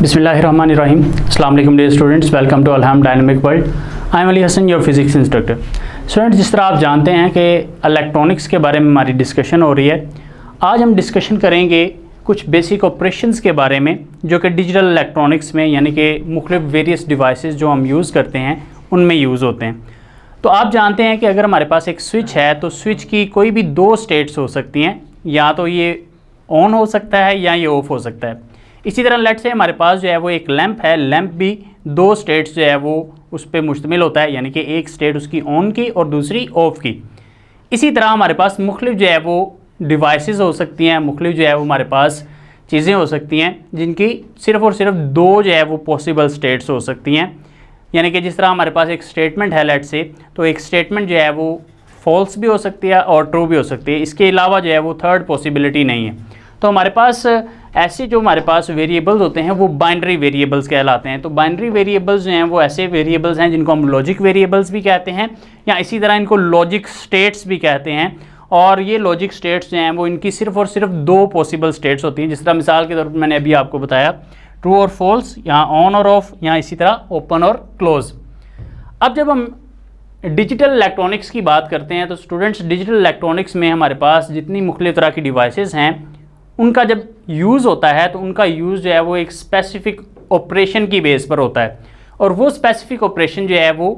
बिस्मिल्लाहिर्रहमानिर्रहीम। अस्सलाम वालेकुम dear students, welcome to Alham dynamic world. I am Ali Hasan, your physics instructor. Students, जिस तरह आप जानते हैं कि इलेक्ट्रॉनिक्स के बारे में हमारी डिस्कशन हो रही है, आज हम डिस्कशन करेंगे कुछ बेसिक ऑपरेशंस के बारे में जो कि डिजिटल इलेक्ट्रॉनिक्स में यानी कि मुख्तलिफ वेरियस डिवाइसेस जो हम यूज़ करते हैं उनमें यूज़ होते हैं। तो आप जानते हैं कि अगर हमारे पास एक स्विच है तो स्विच की कोई भी दो स्टेट्स हो सकती हैं, या तो ये ऑन हो सकता है या ये ऑफ़ हो सकता है। इसी तरह लेट से हमारे पास जो है वो एक लैंप है, लैंप भी दो स्टेट्स जो है वो उस पर मुश्तमिल होता है, यानी कि एक स्टेट उसकी ऑन की और दूसरी ऑफ की। इसी तरह हमारे पास मुख्तलिफ जो है वो डिवाइसेस हो सकती हैं, मुख्तलिफ जो है वो हमारे पास चीज़ें हो सकती हैं जिनकी सिर्फ़ और सिर्फ दो जो है वो पॉसिबल स्टेट्स हो सकती हैं। यानी कि जिस तरह हमारे पास एक स्टेटमेंट है लेट से, तो एक स्टेटमेंट जो है वो फॉल्स भी हो सकती है और ट्रू भी हो सकती है। इसके अलावा जो है वो थर्ड पॉसिबिलिटी नहीं है। तो हमारे पास ऐसे जो हमारे पास वेरिएबल्स होते हैं वो बाइनरी वेरिएबल्स कहलाते हैं। तो बाइनरी वेरिएबल्स जो हैं वो ऐसे वेरिएबल्स हैं जिनको हम लॉजिक वेरिएबल्स भी कहते हैं, या इसी तरह इनको लॉजिक स्टेट्स भी कहते हैं। और ये लॉजिक स्टेट्स जो हैं वो इनकी सिर्फ और सिर्फ दो पॉसिबल स्टेट्स होती हैं। जिस तरह मिसाल के तौर पर मैंने अभी आपको बताया, ट्रू और फॉल्स, यहाँ ऑन और ऑफ, यहाँ इसी तरह ओपन और क्लोज। अब जब हम डिजिटल इलेक्ट्रॉनिक्स की बात करते हैं तो स्टूडेंट्स, डिजिटल इलेक्ट्रॉनिक्स में हमारे पास जितनी मुख्तलिफ तरह की डिवाइसेस हैं उनका जब यूज़ होता है तो उनका यूज़ जो है वो एक स्पेसिफिक ऑपरेशन की बेस पर होता है। और वो स्पेसिफिक ऑपरेशन जो है वो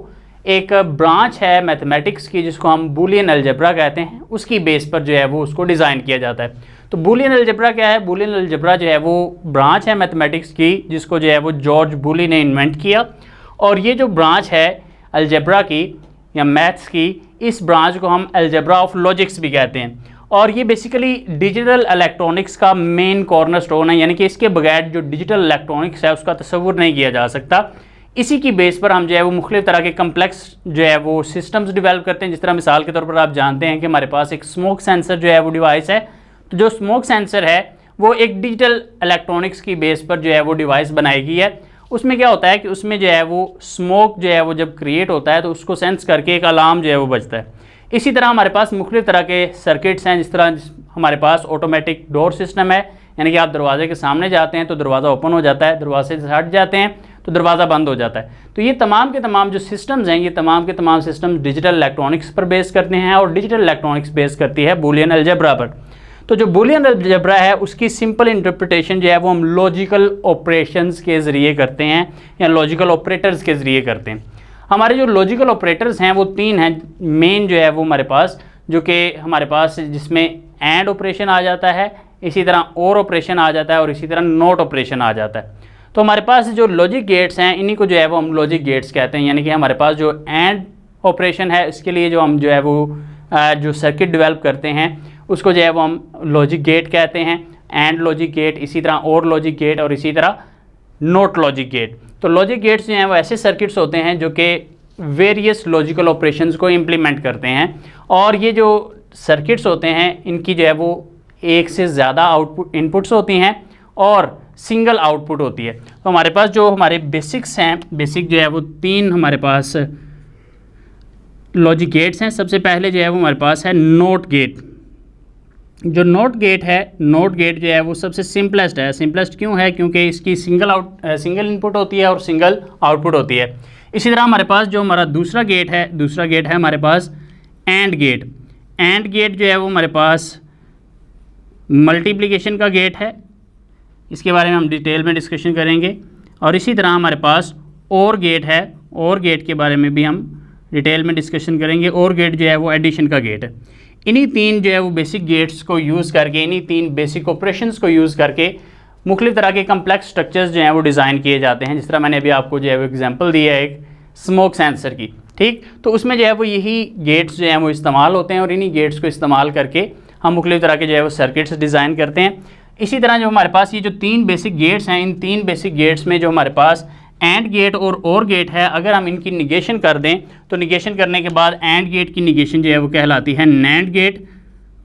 एक ब्रांच है मैथमेटिक्स की जिसको हम बूलियन अलजेब्रा कहते हैं, उसकी बेस पर जो है वो उसको डिज़ाइन किया जाता है। तो बूलियन अलजेब्रा क्या है? बूलियन अलजेब्रा जो है वो ब्रांच है मैथमेटिक्स की जिसको जो है वो जॉर्ज बूली ने इन्वेंट किया। और ये जो ब्रांच है अलजेब्रा की या मैथ्स की, इस ब्रांच को हम अलजेब्रा ऑफ लॉजिक्स भी कहते हैं। और ये बेसिकली डिजिटल इलेक्ट्रॉनिक्स का मेन कॉर्नरस्टोन है, यानी कि इसके बगैर जो डिजिटल इलेक्ट्रॉनिक्स है उसका तस्वुर नहीं किया जा सकता। इसी की बेस पर हम जो है वो मुख्तलिफ तरह के कम्प्लेक्स जो है वो सिस्टम्स डेवलप करते हैं। जिस तरह मिसाल के तौर पर आप जानते हैं कि हमारे पास एक स्मोक सेंसर जो है वो डिवाइस है। तो जो स्मोक सेंसर है वो एक डिजिटल इलेक्ट्रॉनिक्स की बेस पर जो है वो डिवाइस बनाई गई है। उसमें क्या होता है कि उसमें जो है वो स्मोक जो है वो जब क्रिएट होता है तो उसको सेंस करके एक अलार्म जो है वो बजता है। इसी तरह हमारे पास मुख्तलिफ तरह के सर्किट्स हैं। जिस तरह हमारे पास ऑटोमेटिक डोर सिस्टम है, यानी कि आप दरवाजे के सामने जाते हैं तो दरवाज़ा ओपन हो जाता है, दरवाजे से हट जाते हैं तो दरवाज़ा बंद हो जाता है। तो ये तमाम के तमाम जो सिस्टम्स हैं, ये तमाम के तमाम सिस्टम्स डिजिटल इलेक्ट्रॉनिक्स पर बेस करते हैं और डिजिटल इलेक्ट्रॉनिक्स बेस करती है बूलियन अलजेब्रा पर। तो जो बूलियन अलजेब्रा है उसकी सिंपल इंटरप्रिटेशन जो है वो हम लॉजिकल ऑपरेशंस के ज़रिए करते हैं या लॉजिकल ऑपरेटर्स के ज़रिए करते हैं। हमारे जो लॉजिकल ऑपरेटर्स हैं वो तीन हैं मेन जो है वो हमारे पास, जो कि हमारे पास जिसमें एंड ऑपरेशन आ जाता है, इसी तरह और ऑपरेशन आ जाता है और इसी तरह नॉट ऑपरेशन आ जाता है। तो हमारे पास जो लॉजिक गेट्स हैं इन्हीं को जो है वो हम लॉजिक गेट्स कहते हैं। यानी कि हमारे पास जो एंड ऑपरेशन है इसके लिए जो हम जो है वो जो सर्किट डेवलप करते हैं उसको जो है वो हम लॉजिक गेट कहते हैं, एंड लॉजिक गेट, इसी तरह और लॉजिक गेट और इसी तरह नॉट लॉजिक गेट। तो लॉजिक गेट्स जो हैं वो ऐसे सर्किट्स होते हैं जो कि वेरियस लॉजिकल ऑपरेशंस को इम्प्लीमेंट करते हैं। और ये जो सर्किट्स होते हैं इनकी जो है वो एक से ज़्यादा आउटपुट इनपुट्स होती हैं और सिंगल आउटपुट होती है। तो हमारे पास जो हमारे बेसिक्स हैं, बेसिक जो है वो तीन हमारे पास लॉजिक गेट्स हैं। सबसे पहले जो है वो हमारे पास है नॉट गेट। जो नॉट गेट है, नॉट गेट जो है वो सबसे सिंपलेस्ट है। सिंपलेस्ट क्यों है? क्योंकि इसकी सिंगल इनपुट होती है और सिंगल आउटपुट होती है। इसी तरह हमारे पास जो हमारा दूसरा गेट है हमारे पास एंड गेट। एंड गेट जो है वो हमारे पास मल्टीप्लिकेशन का गेट है, इसके बारे में हम डिटेल में डिस्कशन करेंगे। और इसी तरह हमारे पास और गेट है, और गेट के बारे में भी हम डिटेल में डिस्कशन करेंगे। और गेट जो है वो एडिशन का गेट है। इन्हीं तीन जो है वो बेसिक गेट्स को यूज़ करके, इन्हीं तीन बेसिक ऑपरेशंस को यूज़ करके मुख्तलिफ तरह के कम्प्लेक्स स्ट्रक्चर्स जो हैं वो डिज़ाइन किए जाते हैं। जिस तरह मैंने अभी आपको जो है वो एग्जांपल दिया है एक स्मोक सेंसर की, ठीक। तो उसमें जो है वो यही गेट्स जो हैं वो इस्तेमाल होते हैं और इन्हीं गेट्स को इस्तेमाल करके हम मुख्तलिफ तरह के जो है वो सर्किट्स डिज़ाइन करते हैं। इसी तरह जो हमारे पास ये जो तीन बेसिक गेट्स हैं, इन तीन बेसिक गेट्स में जो हमारे पास एंड गेट और गेट है, अगर हम इनकी निगेशन कर दें तो निगेशन करने के बाद एंड गेट की निगेशन जो है वो कहलाती है नैंड गेट।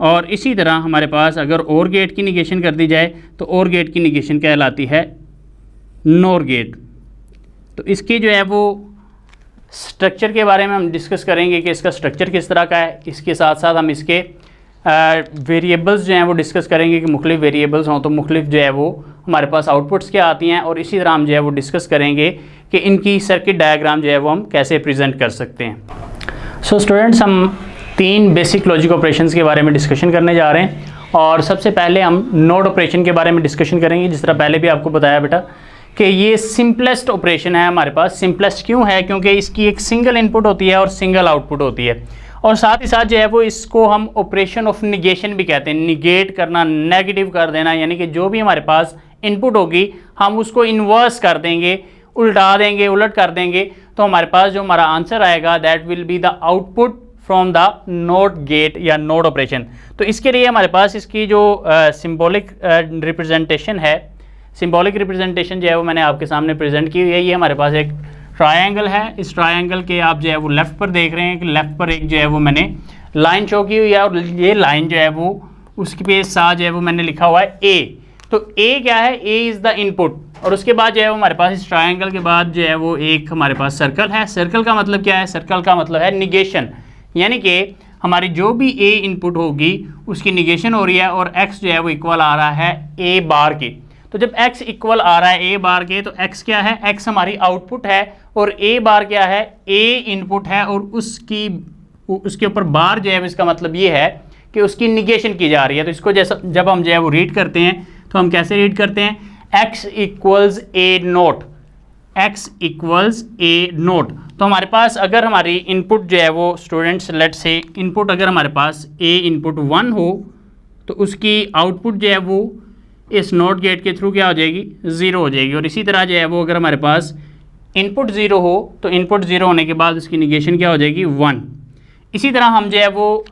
और इसी तरह हमारे पास अगर और गेट की निगेशन कर दी जाए तो और गेट की निगेशन कहलाती है नोर गेट। तो इसकी जो है वो स्ट्रक्चर के बारे में हम डिस्कस करेंगे कि इसका स्ट्रक्चर किस तरह का है। इसके साथ साथ हम इसके वेरिएबल्स जो हैं वो डिस्कस करेंगे कि मुख्तलिफ वेरिएबल्स हों तो मुख्तलिफ जो है वो हमारे पास आउटपुट्स क्या आती हैं, और इसी तरह हम जो है वो डिस्कस करेंगे कि इनकी सर्किट डायग्राम जो है वो हम कैसे प्रेजेंट कर सकते हैं। सो स्टूडेंट्स, हम 3 बेसिक लॉजिक ऑपरेशंस के बारे में डिस्कशन करने जा रहे हैं, और सबसे पहले हम नोड ऑपरेशन के बारे में डिस्कशन करेंगे। जिस तरह पहले भी आपको बताया बेटा कि ये सिंपलेस्ट ऑपरेशन है हमारे पास। सिंपलेस्ट क्यों है? क्योंकि इसकी एक सिंगल इनपुट होती है और सिंगल आउटपुट होती है, और साथ ही साथ जो है वो इसको हम ऑपरेशन ऑफ निगेशन भी कहते हैं। निगेट करना, नेगेटिव कर देना, यानी कि जो भी हमारे पास इनपुट होगी हम उसको इन्वर्स कर देंगे, उल्टा देंगे, उलट कर देंगे, तो हमारे पास जो हमारा आंसर आएगा that will be the output from the not gate या नोड ऑपरेशन। तो इसके लिए हमारे पास इसकी जो सिंबॉलिक रिप्रेजेंटेशन है, सिंबॉलिक रिप्रेजेंटेशन जो है वो मैंने आपके सामने प्रेजेंट की हुई है। ये हमारे पास एक ट्रायंगल है। इस ट्रायंगल के आप जो है वो लेफ़्ट पर देख रहे हैं कि लेफ़्ट पर एक जो है वो मैंने लाइन शो की हुई है, और ये लाइन जो है वो उसके पे साथ जो है वो मैंने लिखा हुआ है ए। तो ए क्या है? ए इज़ द इनपुट, और उसके बाद जो है वो हमारे पास इस ट्रायंगल के बाद जो है वो एक हमारे पास सर्कल है। सर्कल का मतलब क्या है? सर्कल का मतलब है निगेशन, यानी कि हमारी जो भी ए इनपुट होगी उसकी निगेशन हो रही है, और एक्स जो है वो इक्वल आ रहा है ए बार के। तो जब x इक्वल आ रहा है ए बार के, तो x क्या है? x हमारी आउटपुट है, और a बार क्या है? a इनपुट है, और उसके ऊपर बार जो है इसका मतलब ये है कि उसकी निगेशन की जा रही है। तो इसको जैसा जब हम जो है वो रीड करते हैं तो हम कैसे रीड करते हैं? x equals a note, x equals a note. तो हमारे पास अगर हमारी इनपुट जो है वो स्टूडेंट्स लेट से इनपुट अगर हमारे पास a इनपुट 1 हो, तो उसकी आउटपुट जो है वो इस नोट गेट के थ्रू क्या हो जाएगी? 0 हो जाएगी। और इसी तरह जो है वो अगर हमारे पास इनपुट 0 हो, तो इनपुट 0 होने के बाद उसकी निगेशन क्या हो जाएगी? 1। इसी तरह हम जो है वो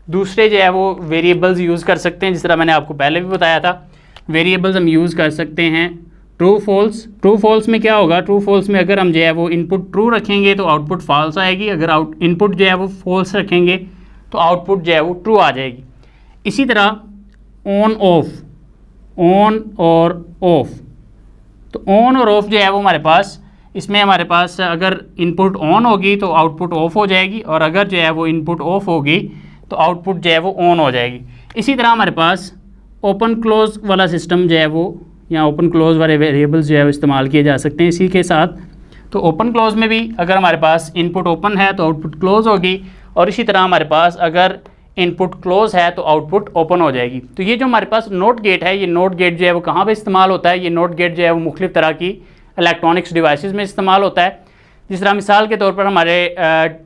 दूसरे जो है वो वेरिएबल्स यूज़ कर सकते हैं, जिस तरह मैंने आपको पहले भी बताया था। वेरिएबल्स हम यूज़ कर सकते हैं ट्रू फॉल्स। ट्रू फॉल्स में क्या होगा? ट्रू फॉल्स में अगर हम जो है वो इनपुट ट्रू रखेंगे तो आउटपुट फॉल्स आएगी, अगर इनपुट जो है वो फॉल्स रखेंगे तो आउटपुट जो है वो ट्रू आ जाएगी। इसी तरह ऑन ऑफ, ऑन और ऑफ। तो ऑन और ऑफ जो है वो हमारे पास, इसमें हमारे पास अगर इनपुट ऑन होगी तो आउटपुट ऑफ हो जाएगी, और अगर जो है वो इनपुट ऑफ होगी तो आउटपुट जो है वो ऑन हो जाएगी। इसी तरह हमारे पास ओपन क्लोज वाला सिस्टम जो है वो, या ओपन क्लोज वाले वेरिएबल्स जो है वो इस्तेमाल किए जा सकते हैं इसी के साथ। तो ओपन क्लोज में भी अगर हमारे पास इनपुट ओपन है तो आउटपुट क्लोज होगी, और इसी तरह हमारे पास अगर इनपुट क्लोज है तो आउटपुट ओपन हो जाएगी। तो ये जो हमारे पास नोट गेट है, ये नोट गेट जो है वो कहाँ पे इस्तेमाल होता है? ये नोट गेट जो है वो मुख्तलिफ तरह की इलेक्ट्रॉनिक्स डिवाइसेस में इस्तेमाल होता है। जिस तरह मिसाल के तौर पर हमारे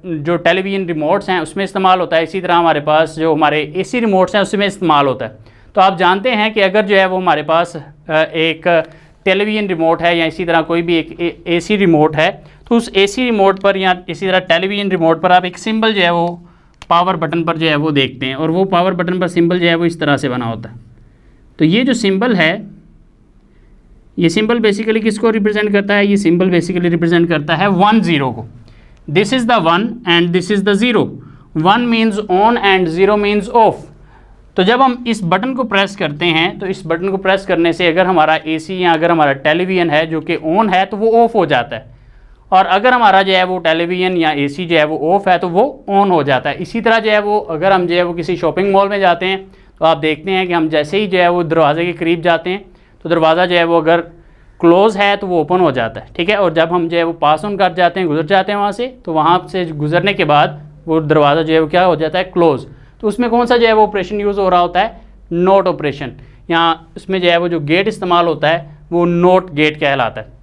जो टेलीविज़न रिमोट्स हैं उसमें इस्तेमाल होता है। इसी तरह हमारे पास जो हमारे AC रिमोट्स हैं उसमें इस्तेमाल होता है। तो आप जानते हैं कि अगर जो है वो हमारे पास एक टेलीविज़न रिमोट है, या इसी तरह कोई भी एक AC रिमोट है, तो उस AC रिमोट पर या इसी तरह टेलीविज़न रिमोट पर आप एक सिंबल जो है वो पावर बटन पर जो है वो देखते हैं, और वो पावर बटन पर सिंबल जो है वो इस तरह से बना होता है। तो ये जो सिंबल है, ये सिंबल बेसिकली किसको रिप्रेजेंट करता है? ये सिंबल बेसिकली रिप्रेजेंट करता है 1 0 को। This is the 1 and this is the 0। 1 means on and 0 means of. तो जब हम इस बटन को प्रेस करते हैं, तो इस बटन को प्रेस करने से अगर हमारा AC या अगर हमारा टेलीविज़न है जो कि ऑन है तो वो ऑफ हो जाता है, और अगर हमारा जो है वो टेलीविज़न या AC जो है वो ऑफ है तो वो ऑन हो जाता है। इसी तरह जो है वो अगर हम जो है वो किसी शॉपिंग मॉल में जाते हैं तो आप देखते हैं कि हम जैसे ही जो है वो दरवाजे के करीब जाते हैं तो दरवाज़ा जो है वो अगर क्लोज़ है तो वो ओपन हो जाता है, ठीक है। और जब हम जो है वो पास ऑन कर जाते हैं, गुजर जाते हैं वहाँ से, तो वहाँ से गुजरने के बाद वो दरवाज़ा जो है वो क्या हो जाता है? क्लोज़। तो उसमें कौन सा जो है वो ऑपरेशन यूज़ हो रहा होता है? Note operation. यहाँ उसमें जो है वो जो गेट इस्तेमाल होता है वो नोट गेट कहलाता है।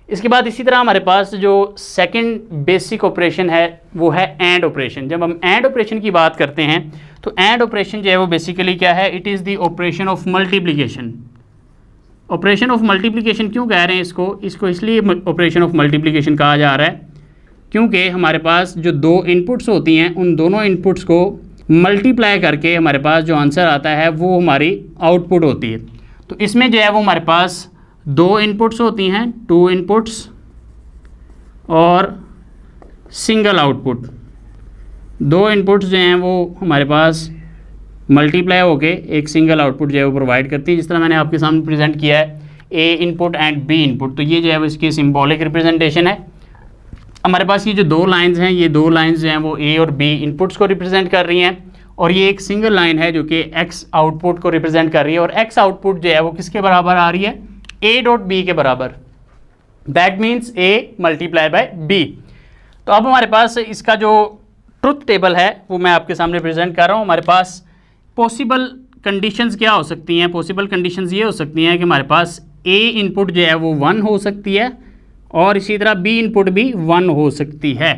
इसके बाद इसी तरह हमारे पास जो सेकंड बेसिक ऑपरेशन है वो है एंड ऑपरेशन। जब हम एंड ऑपरेशन की बात करते हैं तो एंड ऑपरेशन जो है वो बेसिकली क्या है? It is the operation of multiplication. Operation of multiplication क्यों कह रहे हैं इसको इसलिए ऑपरेशन ऑफ मल्टीप्लिकेशन कहा जा रहा है क्योंकि हमारे पास जो 2 इनपुट्स होती हैं उन दोनों इनपुट्स को मल्टीप्लाई करके हमारे पास जो आंसर आता है वो हमारी आउटपुट होती है। तो इसमें जो है वो हमारे पास 2 इनपुट्स होती हैं, 2 इनपुट्स और सिंगल आउटपुट। 2 इनपुट्स जो हैं वो हमारे पास मल्टीप्लाई होके एक सिंगल आउटपुट जो है वो प्रोवाइड करती है, जिस तरह मैंने आपके सामने प्रेजेंट किया है A input and B input. तो ये जो है वो इसकी सिंबॉलिक रिप्रेजेंटेशन है। हमारे पास ये जो 2 लाइंस हैं, ये 2 लाइंस जो हैं वो A और B इनपुट्स को रिप्रेजेंट कर रही हैं, और ये एक सिंगल लाइन है जो कि X आउटपुट को रिप्रेजेंट कर रही है। और X आउटपुट जो है वो किसके बराबर आ रही है? ए डॉट बी के बराबर, that means A multiply by B. तो अब हमारे पास इसका जो ट्रुथ टेबल है वो मैं आपके सामने प्रेजेंट कर रहा हूँ। हमारे पास पॉसिबल कंडीशंस क्या हो सकती हैं? पॉसिबल कंडीशंस ये हो सकती हैं कि हमारे पास ए इनपुट जो है वो 1 हो सकती है और इसी तरह बी इनपुट भी 1 हो सकती है।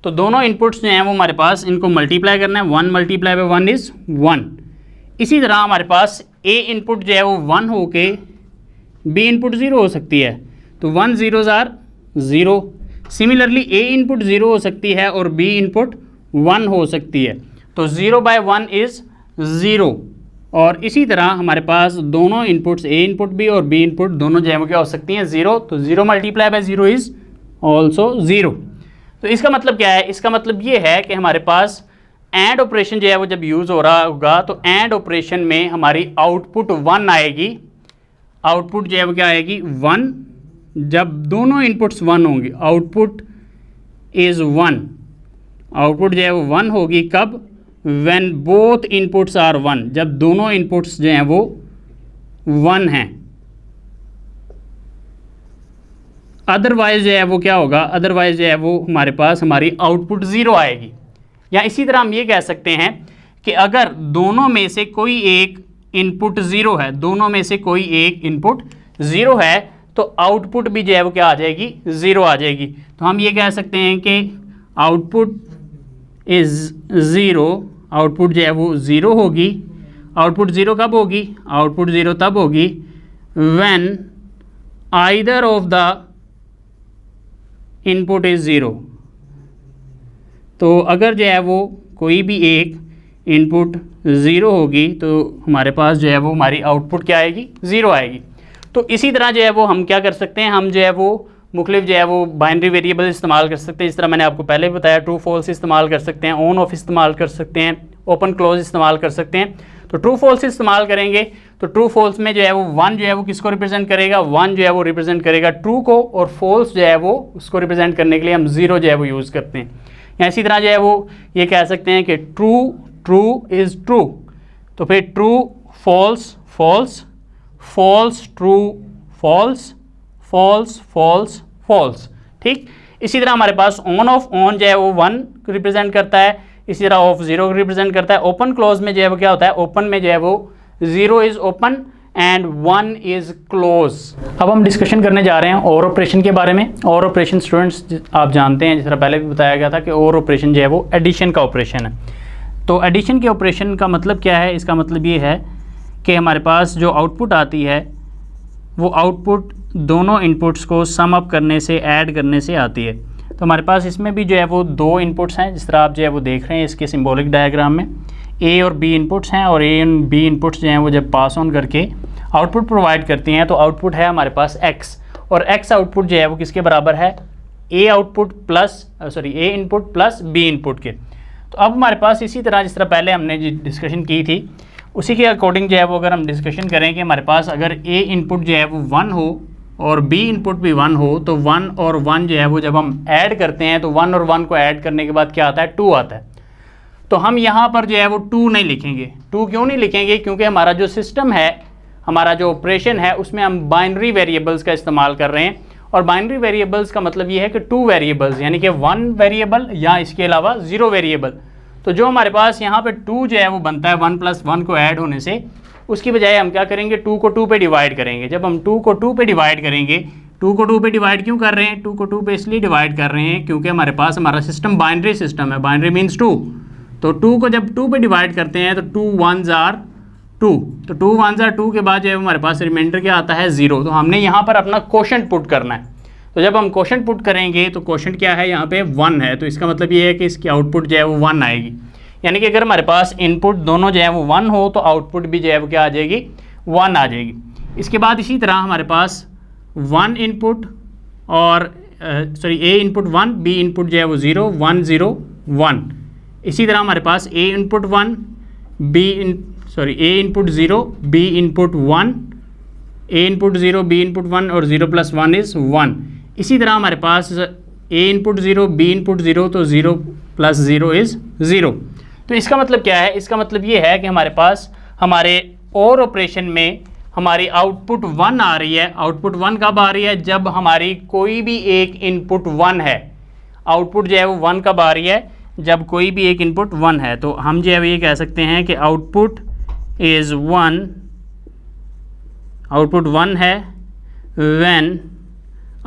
तो दोनों इनपुट्स जो हैं वो हमारे पास इनको मल्टीप्लाई करना है, 1 मल्टीप्लाई बाय 1 इज़ 1। इसी तरह हमारे पास ए इनपुट जो है वो 1 हो के बी इनपुट 0 हो सकती है, तो 1 zeros are 0। Similarly A input 0 हो सकती है और बी इनपुट 1 हो सकती है, तो 0 बाय 1 इज़ 0। और इसी तरह हमारे पास दोनों इनपुट्स ए इनपुट भी और बी इनपुट दोनों जो है वो क्या हो सकती हैं? 0। तो 0 मल्टीप्लाई बाय 0 इज़ ऑल्सो 0। तो इसका मतलब क्या है? इसका मतलब ये है कि हमारे पास एंड ऑपरेशन जो है वो जब यूज़ हो रहा होगा तो एंड ऑपरेशन में हमारी आउटपुट 1 आएगी। आउटपुट जो है वो क्या आएगी? 1। जब दोनों इनपुट्स 1 होंगे, आउटपुट इज़ 1। आउटपुट जो है वो 1 होगी कब? व्हेन बोथ इनपुट्स आर 1, जब दोनों इनपुट्स जो हैं वो 1 हैं। अदरवाइज जो है वो क्या होगा? अदरवाइज जो है वो हमारे पास हमारी आउटपुट 0 आएगी। या इसी तरह हम ये कह सकते हैं कि अगर दोनों में से कोई एक इनपुट 0 है, दोनों में से कोई एक इनपुट 0 है, तो आउटपुट भी जो है वो क्या आ जाएगी? 0 आ जाएगी। तो हम ये कह सकते हैं कि आउटपुट इज़ 0, आउटपुट जो है वो 0 होगी। आउटपुट 0 कब होगी? आउटपुट 0 तब होगी when either of the input is 0। तो अगर जो है वो कोई भी एक इनपुट 0 होगी तो हमारे पास जो है वो हमारी आउटपुट क्या आएगी? 0 आएगी। तो इसी तरह जो है वो हम क्या कर सकते हैं? हम जो है वो मुख्तलिफ जो है वो बाइनरी वेरिएबल इस्तेमाल कर सकते हैं। इस तरह मैंने आपको पहले भी बताया, ट्रू फॉल्स इस्तेमाल कर सकते हैं, ऑन ऑफ इस्तेमाल कर सकते हैं, ओपन क्लोज इस्तेमाल कर सकते हैं। तो ट्रू फॉल्स इस्तेमाल करेंगे तो ट्रू फॉल्स में जो है वो 1 जो है वो किसको रिप्रेजेंट करेगा? 1 जो है वो रिप्रेजेंट करेगा ट्रू को, और फॉल्स जो है वो उसको रिप्रेजेंट करने के लिए हम 0 जो है वो यूज़ करते हैं। या इसी तरह जो है वो ये कह सकते हैं कि ट्रू इज़ ट्रू, तो फिर true false false, false true false, false false false. ठीक, इसी तरह हमारे पास ऑन ऑफ, ऑन जो है वो 1 रिप्रेजेंट करता है, इसी तरह ऑफ 0 रिप्रेजेंट करता है। ओपन क्लोज में जो है वो क्या होता है? ओपन में जो है वो 0 is open and 1 is close. अब हम डिस्कशन करने जा रहे हैं और ऑपरेशन के बारे में। और ऑपरेशन स्टूडेंट्स आप जानते हैं, जिस तरह पहले भी बताया गया था कि और ऑपरेशन जो है वो एडिशन का ऑपरेशन है। तो एडिशन के ऑपरेशन का मतलब क्या है? इसका मतलब ये है कि हमारे पास जो आउटपुट आती है वो आउटपुट दोनों इनपुट्स को सम अप करने से, ऐड करने से आती है। तो हमारे पास इसमें भी जो है वो 2 इनपुट्स हैं, जिस तरह आप जो है वो देख रहे हैं इसके सिंबॉलिक डायग्राम में। ए और बी इनपुट्स हैं और ए एंड बी इनपुट्स जो हैं वो जब पास ऑन करके आउटपुट प्रोवाइड करती हैं तो आउटपुट है हमारे पास एक्स, और एक्स आउटपुट जो है वो किसके बराबर है? ए आउटपुट प्लस ए इनपुट प्लस बी इनपुट के। तो अब हमारे पास इसी तरह जिस तरह पहले हमने डिस्कशन की थी उसी के अकॉर्डिंग जो है वो अगर हम डिस्कशन करें कि हमारे पास अगर ए इनपुट जो है वो 1 हो और बी इनपुट भी 1 हो, तो 1 और 1 जो है वो जब हम ऐड करते हैं तो 1 और 1 को ऐड करने के बाद क्या आता है? 2 आता है। तो हम यहाँ पर जो है वो 2 नहीं लिखेंगे। 2 क्यों नहीं लिखेंगे? क्योंकि हमारा जो सिस्टम है, हमारा जो ऑपरेशन है, उसमें हम बाइनरी वेरिएबल्स का इस्तेमाल कर रहे हैं। और बाइनरी वेरिएबल्स का मतलब ये है कि 2 वेरिएबल्स, यानी कि 1 वेरिएबल या इसके अलावा 0 वेरिएबल। तो जो हमारे पास यहाँ पे 2 जो है वो बनता है 1 + 1 को ऐड होने से, उसकी बजाय हम क्या करेंगे? 2 को 2 पे डिवाइड करेंगे। जब हम 2 को 2 पे डिवाइड करेंगे, 2 को 2 पे डिवाइड क्यों कर रहे हैं? 2 को 2 पे इसलिए डिवाइड कर रहे हैं क्योंकि हमारे पास हमारा सिस्टम बाइनरी सिस्टम है। Binary means 2। तो 2 को जब 2 पे डिवाइड करते हैं तो 2 1s are 2, तो 2 1s are 2 के बाद जो है हमारे पास रिमाइंडर क्या आता है? 0। तो हमने यहाँ पर अपना क्वोशंट पुट करना है। तो जब हम क्वोशंट पुट करेंगे तो क्वोशंट क्या है? यहाँ पे 1 है, तो इसका मतलब ये है कि इसकी आउटपुट जो है वो 1 आएगी। यानी कि अगर हमारे पास इनपुट दोनों जो है वो 1 हो तो आउटपुट भी जो है वो क्या आ जाएगी? 1 आ जाएगी। इसके बाद इसी तरह हमारे पास 1 इनपुट और ए इनपुट 1, बी इनपुट जो है वो 0 1 0 1। इसी तरह हमारे पास ए इनपुट 1, ए इनपुट 0, बी इनपुट 1, ए इनपुट 0, बी इनपुट 1 और 0 + 1 इज़ 1। इसी तरह हमारे पास ए इनपुट 0, बी इनपुट 0, तो 0 + 0 इज़ 0। तो इसका मतलब क्या है? इसका मतलब ये है कि हमारे पास हमारे और ऑपरेशन में हमारी आउटपुट 1 आ रही है। आउटपुट 1 कब आ रही है? जब हमारी कोई भी एक इनपुट 1 है। आउटपुट जो है वो 1 कब आ रही है? जब कोई भी एक इनपुट 1 है। तो हम जो है वो ये कह सकते हैं कि आउटपुट इज़ 1, आउटपुट 1 है when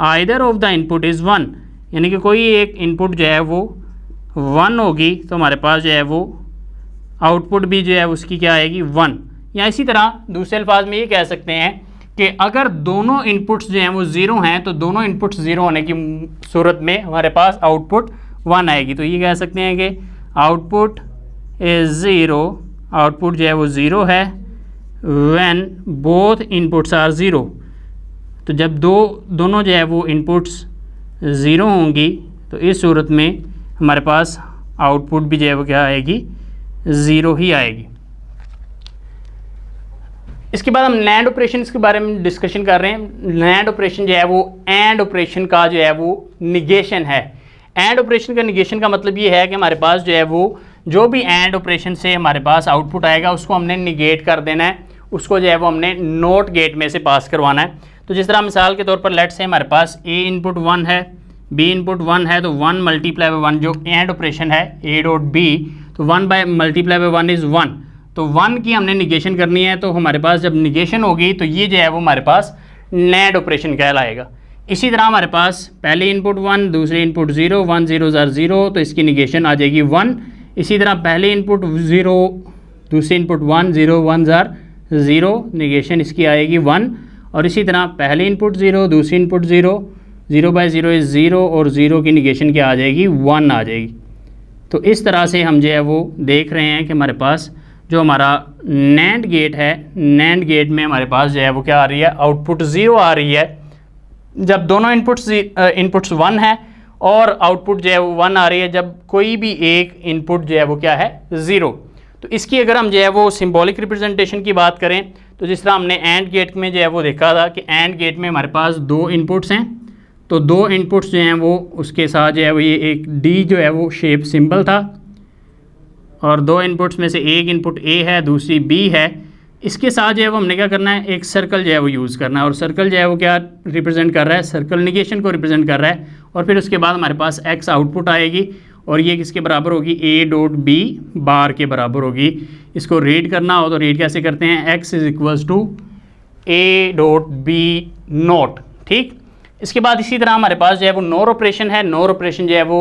either of the input is 1, यानी कि कोई एक इनपुट जो है वो 1 होगी तो हमारे पास जो है वो आउटपुट भी जो है उसकी क्या आएगी? 1। या इसी तरह दूसरे अल्फाज में ये कह सकते हैं कि अगर दोनों इनपुट्स जो हैं वो 0 हैं तो दोनों इनपुट्स 0 होने की सूरत में हमारे पास आउटपुट 1 आएगी। तो ये कह सकते हैं कि आउटपुट इज़ 0, आउटपुट जो है वो 0 है व्हेन बोथ इनपुट्स आर 0। तो जब दोनों जो है वो इनपुट्स 0 होंगी तो इस सूरत में हमारे पास आउटपुट भी जो है वो क्या आएगी? 0 ही आएगी। इसके बाद हम नैंड ऑपरेशन के बारे में डिस्कशन कर रहे हैं। नैंड ऑपरेशन जो है वो एंड ऑपरेशन का जो है वो निगेशन है। एंड ऑपरेशन का निगेशन का मतलब ये है कि हमारे पास जो है वो जो भी एंड ऑपरेशन से हमारे पास आउटपुट आएगा उसको हमने निगेट कर देना है, उसको जो है वो हमने नोट गेट में से पास करवाना है। तो जिस तरह मिसाल के तौर पर लेट से हमारे पास ए इनपुट 1 है, बी इनपुट 1 है, तो 1 मल्टीप्लाई बाय 1 जो एंड ऑपरेशन है ए डॉट बी, तो 1 बाय मल्टीप्लाई बाय 1 इज़ 1। तो 1 की हमने निगेशन करनी है। तो हमारे पास जब निगेशन होगी तो ये जो है वो हमारे पास नैंड ऑपरेशन कहलाएगा। इसी तरह हमारे पास पहले इनपुट 1, दूसरे इनपुट 0, 1 0 ज़ार 0, तो इसकी निगेशन आ जाएगी 1। इसी तरह पहले इनपुट 0, दूसरे इनपुट 1 0 1 ज़ार 0, निगेशन इसकी आएगी 1। और इसी तरह पहले इनपुट 0, दूसरी इनपुट 0, 0 बाय 0 इज़ 0, और 0 की निगेशन क्या आ जाएगी? 1 आ जाएगी। तो इस तरह से हम जो है वो देख रहे हैं कि हमारे पास जो हमारा नैंड गेट है, नैंड गेट में हमारे पास जो है वो क्या आ रही है? आउटपुट 0 आ रही है जब दोनों इनपुट्स 1 है, और आउटपुट जो है वो 1 आ रही है जब कोई भी एक इनपुट जो है वो क्या है? 0। तो इसकी अगर हम जो है वो सिंबॉलिक रिप्रेजेंटेशन की बात करें तो जिस तरह हमने एंड गेट में जो है वो देखा था कि एंड गेट में हमारे पास 2 इनपुट्स हैं, तो 2 इनपुट्स जो हैं वो उसके साथ जो है वो ये एक डी जो है वो शेप सिंबल था, और 2 इनपुट्स में से एक इनपुट ए है, दूसरी बी है। इसके साथ जो है वो हमने क्या करना है? एक सर्कल जो है वो यूज़ करना है, और सर्कल जो है वो क्या रिप्रेजेंट कर रहा है? सर्कल निगेशन को रिप्रेजेंट कर रहा है। और फिर उसके बाद हमारे पास एक्स आउटपुट आएगी, और ये किसके बराबर होगी? ए डॉट बी बार के बराबर होगी। इसको रीड करना हो तो रीड कैसे करते हैं? X is equals to A dot B not. ठीक। इसके बाद इसी तरह हमारे पास जो है वो नोर ऑपरेशन है। नोर ऑपरेशन जो है वो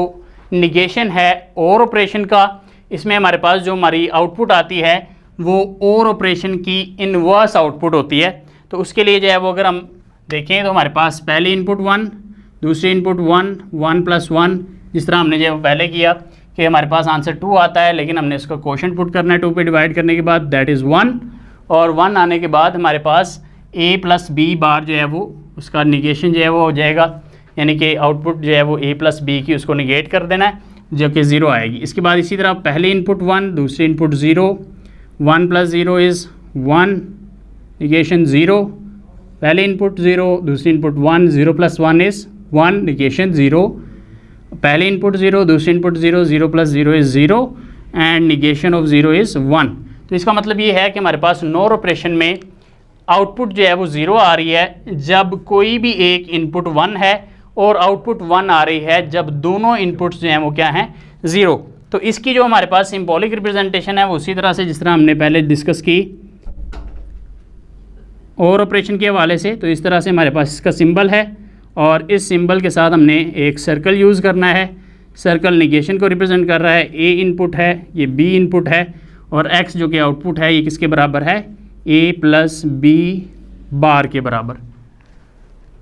निगेशन है और ऑपरेशन का। इसमें हमारे पास जो हमारी आउटपुट आती है वो और ऑपरेशन की इनवर्स आउटपुट होती है। तो उसके लिए जो है वो अगर हम देखें तो हमारे पास पहले इनपुट 1, दूसरी इनपुट 1, 1 + 1, जिस तरह हमने जो पहले किया कि हमारे पास आंसर 2 आता है, लेकिन हमने इसको क्वोशंट पुट करना है 2 पे डिवाइड करने के बाद, दैट इज़ 1। और 1 आने के बाद हमारे पास a + b बार जो है वो उसका निगेशन जो है वो हो जाएगा, यानी कि आउटपुट जो है वो a + b की उसको निगेट कर देना है जो कि 0 आएगी। इसके बाद इसी तरह पहले इनपुट 1, दूसरी इनपुट 0, 1 + 0 इज़ 1, निगेशन 0, पहले इनपुट 0, दूसरी इनपुट 1, 0 + 1 इज़ 1, निगेशन 0, पहले इनपुट 0, दूसरी input 0, 0 + 0 is 0, and negation of 0 is 1। तो इसका मतलब ये है कि हमारे पास नोर ऑपरेशन में आउटपुट जो है वो 0 आ रही है जब कोई भी एक इनपुट 1 है, और आउटपुट 1 आ रही है जब दोनों इनपुट्स जो हैं वो क्या हैं? 0। तो इसकी जो हमारे पास सिंबॉलिक रिप्रेजेंटेशन है वो उसी तरह से जिस तरह हमने पहले डिस्कस की और ऑपरेशन के हवाले से। तो इस तरह से हमारे पास इसका सिंबल है, और इस सिंबल के साथ हमने एक सर्कल यूज़ करना है। सर्कल निगेशन को रिप्रेजेंट कर रहा है। ए इनपुट है, ये बी इनपुट है, और एक्स जो कि आउटपुट है ये किसके बराबर है? a + b बार के बराबर।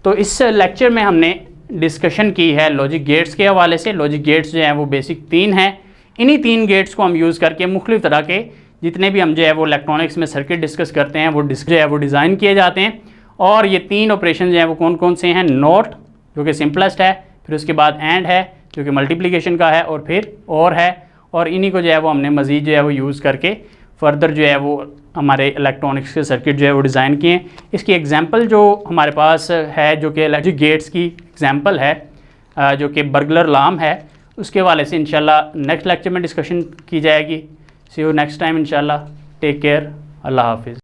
तो इस लेक्चर में हमने डिस्कशन की है लॉजिक गेट्स के हवाले से। लॉजिक गेट्स जो हैं वो बेसिक 3 हैं। इन्हीं 3 गेट्स को हम यूज़ करके मुख्तलिफ़ तरह के जितने भी हम जो है वो इलेक्ट्रॉनिक्स में सर्किट डिस्कस करते हैं वो जो है वो डिज़ाइन किए जाते हैं। और ये 3 ऑपरेशन जो हैं वो कौन कौन से हैं? नोट जो कि सिंपलेस्ट है, फिर उसके बाद एंड है जो कि मल्टीप्लिकेशन का है, और फिर और है। और इन्हीं को जो है वो हमने मज़ीद जो है वो यूज़ करके फर्दर जो है वो हमारे इलेक्ट्रॉनिक्स के सर्किट जो है वो डिज़ाइन किए हैं। इसकी एग्जांपल जो हमारे पास है जो कि लॉजिक गेट्स की एग्जांपल है जो कि बर्गलर अलार्म है, उसके हवाले से इंशाल्लाह नेक्स्ट लेक्चर में डिस्कशन की जाएगी। सी यू नेक्स्ट टाइम इंशाल्लाह। Take care. अल्लाह हाफिज़।